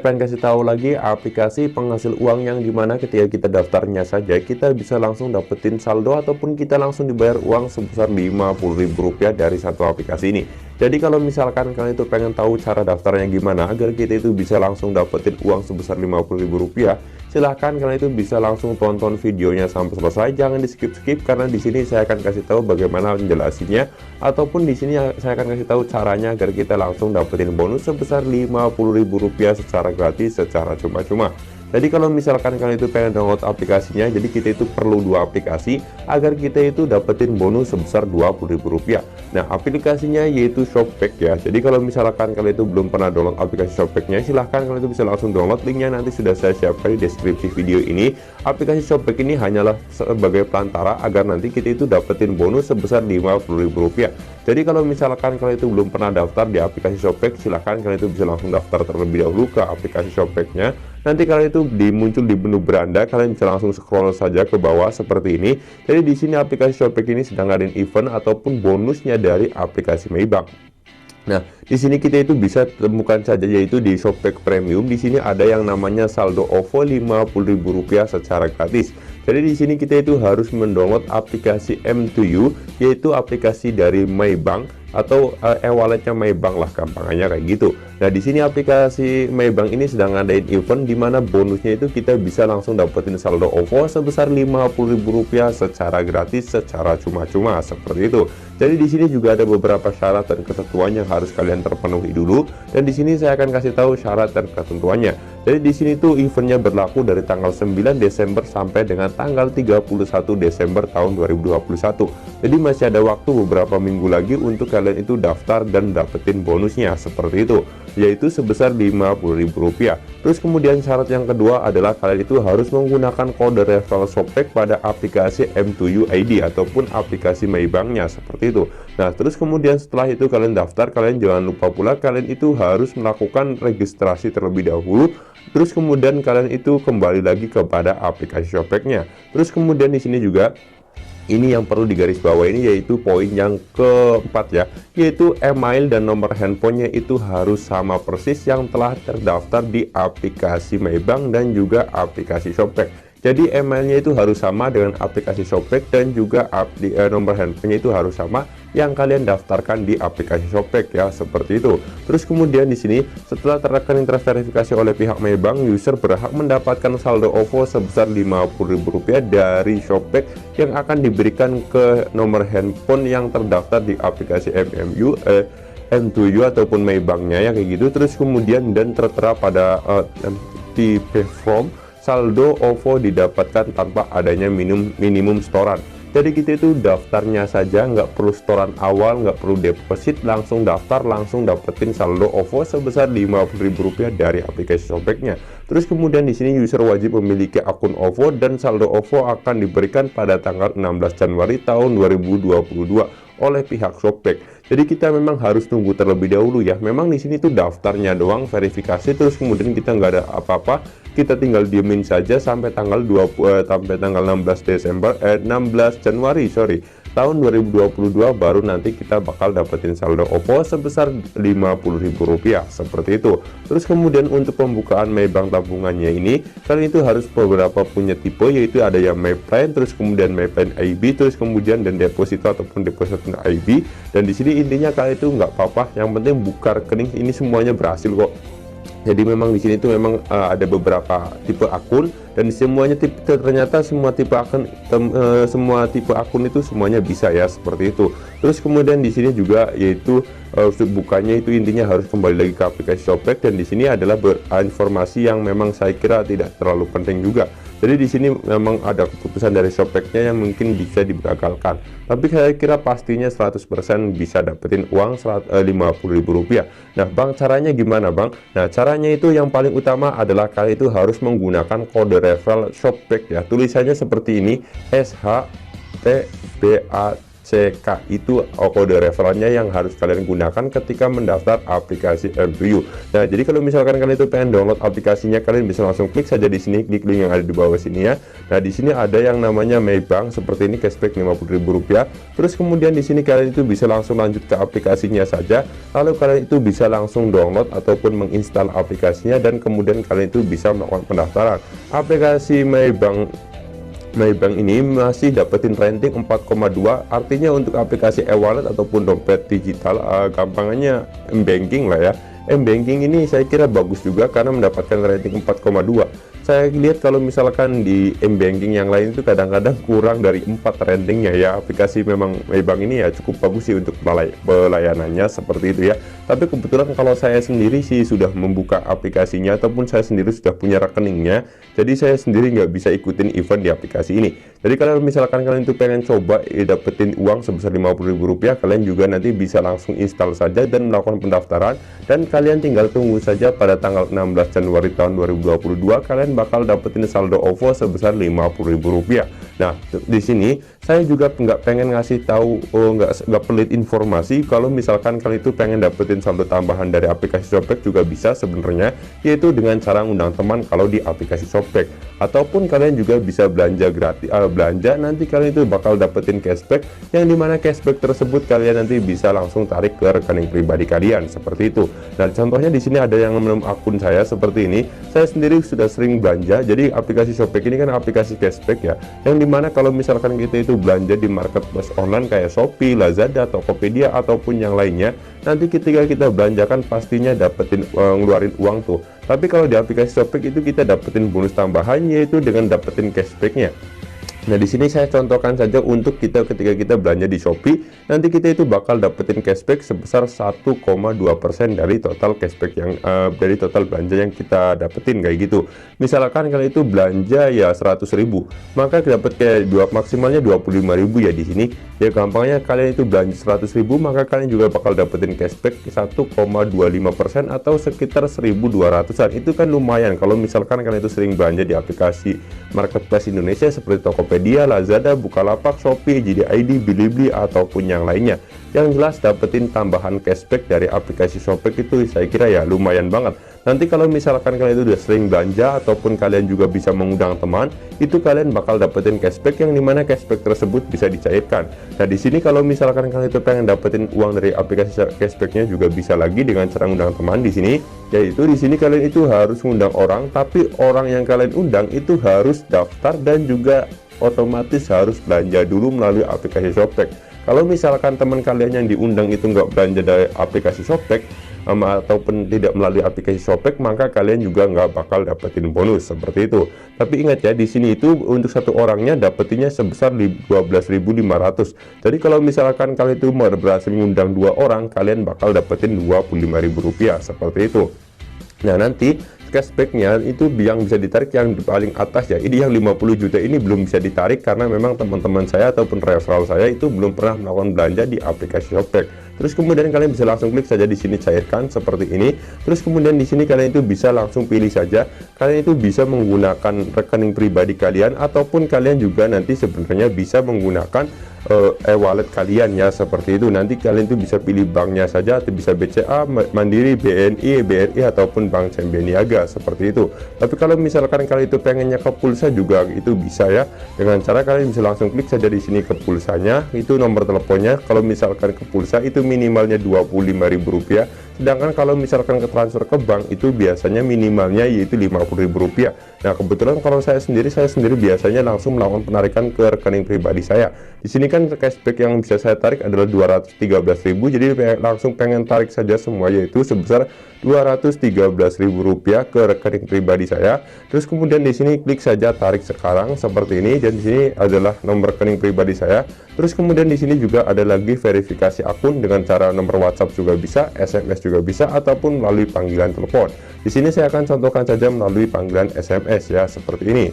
pengen kasih tahu lagi aplikasi penghasil uang yang dimana ketika kita daftarnya saja kita bisa langsung dapetin saldo ataupun kita langsung dibayar uang sebesar Rp50.000 dari satu aplikasi ini. Jadi kalau misalkan kalian itu pengen tahu cara daftarnya gimana agar kita itu bisa langsung dapetin uang sebesar Rp50.000, silahkan kalian itu bisa langsung tonton videonya sampai selesai, jangan di skip-skip karena di sini saya akan kasih tahu bagaimana menjelasinya ataupun di sini saya akan kasih tahu caranya agar kita langsung dapetin bonus sebesar Rp50.000 secara gratis, secara cuma-cuma. Jadi kalau misalkan kalian itu pengen download aplikasinya, jadi kita itu perlu dua aplikasi agar kita itu dapetin bonus sebesar Rp20.000. Nah, aplikasinya yaitu Shopback ya. Jadi kalau misalkan kalian itu belum pernah download aplikasi Shopbacknya, silahkan kalian itu bisa langsung download, linknya nanti sudah saya siapkan di deskripsi video ini. Aplikasi Shopback ini hanyalah sebagai pelantara agar nanti kita itu dapetin bonus sebesar Rp50.000. Jadi kalau misalkan kalian itu belum pernah daftar di aplikasi Shopback, silahkan kalian itu bisa langsung daftar terlebih dahulu ke aplikasi Shopbacknya. Nanti kalian itu muncul di menu beranda, kalian bisa langsung scroll saja ke bawah seperti ini. Jadi di sini aplikasi Shopback ini sedang ngadain event ataupun bonusnya dari aplikasi Maybank. Nah, di sini kita itu bisa temukan saja yaitu di Shopback Premium. Di sini ada yang namanya saldo OVO Rp50.000 secara gratis. Jadi di sini kita itu harus mendownload aplikasi M2U, yaitu aplikasi dari Maybank atau e-walletnya Maybank lah gampangannya kayak gitu. Nah, di sini aplikasi Maybank ini sedang ngadain event di mana bonusnya itu kita bisa langsung dapetin saldo OVO sebesar Rp50.000 secara gratis, secara cuma-cuma seperti itu. Jadi di sini juga ada beberapa syarat dan ketentuan yang harus kalian terpenuhi dulu, dan di sini saya akan kasih tahu syarat dan ketentuannya. Jadi di sini tuh eventnya berlaku dari tanggal 9 Desember sampai dengan tanggal 31 Desember tahun 2021. Jadi masih ada waktu beberapa minggu lagi untuk kalian itu daftar dan dapetin bonusnya seperti itu, yaitu sebesar Rp50.000. Terus kemudian syarat yang kedua adalah kalian itu harus menggunakan kode referral Shopback pada aplikasi M2U ID ataupun aplikasi Maybanknya seperti itu. Nah, terus kemudian setelah itu kalian daftar, kalian jangan lupa pula kalian itu harus melakukan registrasi terlebih dahulu. Terus kemudian kalian itu kembali lagi kepada aplikasi Shopbacknya. Terus kemudian di sini juga ini yang perlu digarisbawahi ini yaitu poin yang keempat ya, yaitu email dan nomor handphonenya itu harus sama persis yang telah terdaftar di aplikasi Maybank dan juga aplikasi Shopback. Jadi emailnya itu harus sama dengan aplikasi Shopback dan juga nomor handphonenya itu harus sama yang kalian daftarkan di aplikasi Shopback ya, seperti itu. Terus kemudian di sini setelah terrekening terverifikasi oleh pihak Maybank, user berhak mendapatkan saldo OVO sebesar Rp50.000 dari Shopback yang akan diberikan ke nomor handphone yang terdaftar di aplikasi M2U ataupun Maybanknya ya kayak gitu. Terus kemudian dan tertera pada tipe form saldo OVO didapatkan tanpa adanya minimum setoran. Jadi kita itu daftarnya saja, nggak perlu setoran awal, nggak perlu deposit, langsung daftar, langsung dapetin saldo OVO sebesar Rp50.000 dari aplikasi Shopbacknya. Terus kemudian di sini user wajib memiliki akun OVO dan saldo OVO akan diberikan pada tanggal 16 Januari tahun 2022 oleh pihak Shopback. Jadi kita memang harus tunggu terlebih dahulu ya. Memang di sini tuh daftarnya doang, verifikasi, terus kemudian kita nggak ada apa-apa. Kita tinggal diemin saja sampai tanggal 16 Januari tahun 2022 baru nanti kita bakal dapetin saldo OVO sebesar Rp50.000 seperti itu. Terus kemudian untuk pembukaan Maybank tabungannya ini kalian itu harus beberapa punya tipe, yaitu ada yang Mayplan, terus kemudian Mayplan IB, terus kemudian dan deposito ataupun deposito IB. Dan di sini intinya kalian itu nggak apa-apa, yang penting buka rekening, ini semuanya berhasil kok. Jadi memang di sini itu memang ada beberapa tipe akun dan semuanya ternyata semua tipe akun itu semuanya bisa ya, seperti itu. Terus kemudian di sini juga yaitu bukanya itu intinya harus kembali lagi ke aplikasi Shopback, dan di sini adalah informasi yang memang saya kira tidak terlalu penting juga. Jadi di sini memang ada keputusan dari Shopbacknya yang mungkin bisa digagalkan. Tapi saya kira pastinya 100% bisa dapetin uang Rp50.000. Nah, Bang, caranya gimana, Bang? Nah, caranya itu yang paling utama adalah kalian itu harus menggunakan kode referral Shopback ya. Tulisannya seperti ini, SHTBACK CK itu kode referralnya yang harus kalian gunakan ketika mendaftar aplikasi Earn2You. Nah, jadi kalau misalkan kalian itu pengen download aplikasinya, kalian bisa langsung klik saja di sini, klik link yang ada di bawah sini ya. Nah, di sini ada yang namanya Maybank seperti ini, cashback Rp50.000. Terus kemudian di sini kalian itu bisa langsung lanjut ke aplikasinya saja. Lalu kalian itu bisa langsung download ataupun menginstal aplikasinya, dan kemudian kalian itu bisa melakukan pendaftaran. Aplikasi Maybank ini masih dapetin rating 4,2, artinya untuk aplikasi e-wallet ataupun dompet digital, gampangannya m-banking lah ya. M-banking ini saya kira bagus juga karena mendapatkan rating 4,2. Saya lihat kalau misalkan di m-banking yang lain itu kadang-kadang kurang dari 4 ratingnya ya. Aplikasi memang Maybank ini ya cukup bagus sih untuk pelayanannya seperti itu ya. Tapi kebetulan kalau saya sendiri sih sudah membuka aplikasinya ataupun saya sendiri sudah punya rekeningnya, jadi saya sendiri nggak bisa ikutin event di aplikasi ini. Jadi kalau misalkan kalian itu pengen coba dapetin uang sebesar Rp50.000, kalian juga nanti bisa langsung install saja dan melakukan pendaftaran, dan kalian tinggal tunggu saja pada tanggal 16 Januari tahun 2022 kalian bakal dapetin saldo OVO sebesar Rp50.000. Nah, di sini saya juga nggak pengen ngasih tahu, nggak pelit informasi. Kalau misalkan kalian itu pengen dapetin saldo tambahan dari aplikasi Shopback juga bisa sebenarnya, yaitu dengan cara ngundang teman kalau di aplikasi Shopback, ataupun kalian juga bisa belanja gratis, belanja nanti kalian itu bakal dapetin cashback, yang dimana cashback tersebut kalian nanti bisa langsung tarik ke rekening pribadi kalian seperti itu. Nah, contohnya di sini ada yang menem akun saya seperti ini. Saya sendiri sudah sering belanja. Jadi aplikasi Shopback ini kan aplikasi cashback ya, yang dimana kalau misalkan kita itu belanja di marketplace online kayak Shopee, Lazada, Tokopedia ataupun yang lainnya, nanti ketika kita belanjakan pastinya dapetin ngeluarin uang tuh. Tapi kalau di aplikasi Shopback itu kita dapetin bonus tambahan, yaitu dengan dapetin cashbacknya. Nah, di sini saya contohkan saja untuk ketika kita belanja di Shopee, nanti kita itu bakal dapetin cashback sebesar 1,2% dari total cashback yang dari total belanja yang kita dapetin kayak gitu. Misalkan kalian itu belanja ya 100.000, maka dapat kayak maksimalnya 25.000 ya di sini. Ya gampangnya kalian itu belanja 100.000, maka kalian juga bakal dapetin cashback 1,25% atau sekitar 1.200-an. Itu kan lumayan kalau misalkan kalian itu sering belanja di aplikasi marketplace Indonesia seperti Tokopedia, Lazada, Bukalapak, Shopee, JD.id, Bilibili ataupun yang lainnya. Yang jelas dapetin tambahan cashback dari aplikasi Shopback itu saya kira ya lumayan banget. Nanti kalau misalkan kalian itu udah sering belanja ataupun kalian juga bisa mengundang teman, itu kalian bakal dapetin cashback, yang dimana cashback tersebut bisa dicairkan. Nah, di sini kalau misalkan kalian itu pengen dapetin uang dari aplikasi cashbacknya juga bisa lagi dengan cara undang teman di sini. Yaitu di sini kalian itu harus mengundang orang, tapi orang yang kalian undang itu harus daftar dan juga otomatis harus belanja dulu melalui aplikasi Shopback. Kalau misalkan teman kalian yang diundang itu nggak belanja dari aplikasi Shopback ataupun tidak melalui aplikasi Shopback, maka kalian juga nggak bakal dapetin bonus seperti itu. Tapi ingat ya, di sini itu untuk satu orangnya dapetinnya sebesar 12.500. Jadi kalau misalkan kalian itu berhasil mengundang 2 orang, kalian bakal dapetin Rp25.000 seperti itu. Nah, nanti cashbacknya itu yang bisa ditarik yang di paling atas ya, ini yang 50 juta ini belum bisa ditarik karena memang teman-teman saya ataupun referral saya itu belum pernah melakukan belanja di aplikasi Shopback. Terus kemudian kalian bisa langsung klik saja di sini cairkan seperti ini. Terus kemudian di sini kalian itu bisa langsung pilih saja, kalian itu bisa menggunakan rekening pribadi kalian ataupun kalian juga nanti sebenarnya bisa menggunakan e-wallet kalian ya seperti itu. Nanti kalian itu bisa pilih banknya saja, atau bisa BCA, Mandiri, BNI, BRI ataupun Bank CMB Niaga seperti itu. Tapi kalau misalkan kalian itu pengennya ke pulsa juga itu bisa ya, dengan cara kalian bisa langsung klik saja di sini ke pulsanya, itu nomor teleponnya. Kalau misalkan ke pulsa itu minimalnya Rp25.000, sedangkan kalau misalkan ke transfer ke bank itu biasanya minimalnya yaitu Rp50.000. Nah, kebetulan kalau saya sendiri biasanya langsung melakukan penarikan ke rekening pribadi saya. Di sini kan cashback yang bisa saya tarik adalah Rp213.000, jadi langsung pengen tarik saja semua, yaitu sebesar Rp213.000 ke rekening pribadi saya. Terus kemudian di sini klik saja tarik sekarang seperti ini, dan di sini adalah nomor rekening pribadi saya. Terus kemudian di sini juga ada lagi verifikasi akun dengan cara nomor WhatsApp juga bisa, SMS juga bisa, ataupun melalui panggilan telepon. Di sini saya akan contohkan saja melalui panggilan SMS ya seperti ini.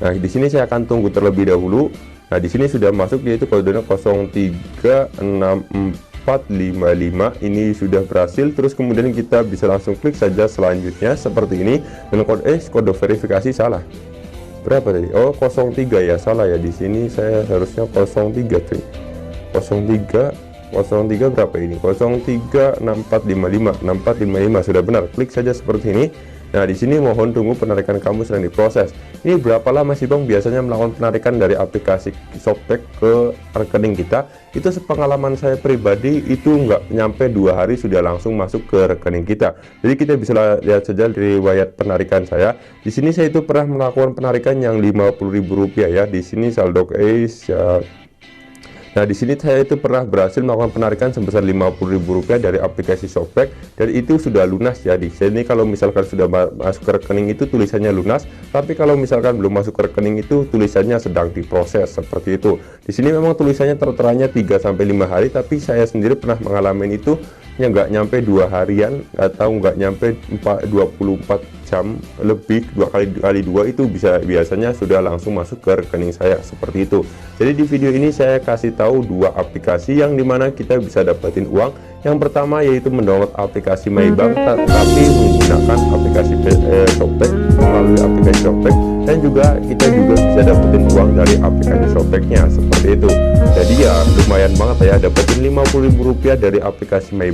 Nah, di sini saya akan tunggu terlebih dahulu. Nah, di sini sudah masuk yaitu kodenya 036455, ini sudah berhasil. Terus kemudian kita bisa langsung klik saja selanjutnya seperti ini, dan kode verifikasi salah. berapa tadi? Oh 03 ya, salah ya, di sini saya harusnya 03 cuy. 03 berapa ini? 036455 sudah benar. Klik saja seperti ini. Nah, di sini mohon tunggu penarikan kamu sedang diproses. Ini berapa lama sih Bang biasanya melakukan penarikan dari aplikasi Shopback ke rekening kita? Itu sepengalaman saya pribadi itu nggak nyampe 2 hari sudah langsung masuk ke rekening kita. Jadi kita bisa lihat saja dari riwayat penarikan saya. Di sini saya itu pernah melakukan penarikan yang Rp50.000 ya. Di sini saldo ya. Nah, di sini saya itu pernah berhasil melakukan penarikan sebesar Rp50.000 dari aplikasi Shopback, dan itu sudah lunas ya. Di sini kalau misalkan sudah masuk ke rekening itu tulisannya lunas, tapi kalau misalkan belum masuk ke rekening itu tulisannya sedang diproses, seperti itu. Di sini memang tulisannya terteranya 3-5 hari, tapi saya sendiri pernah mengalami itu nggak nyampe 2 harian atau nggak nyampe 24 jam lebih, 2 kali 2 itu biasanya sudah langsung masuk ke rekening saya, seperti itu. Jadi di video ini saya kasih tahu 2 aplikasi yang dimana kita bisa dapetin uang. Yang pertama yaitu mendownload aplikasi Maybank tapi menggunakan aplikasi Shopback, melalui aplikasi Shopback, dan juga kita juga bisa dapetin uang dari aplikasi Shopbacknya, seperti itu. Jadi ya lumayan banget ya dapetin Rp50.000 dari aplikasi Maybank.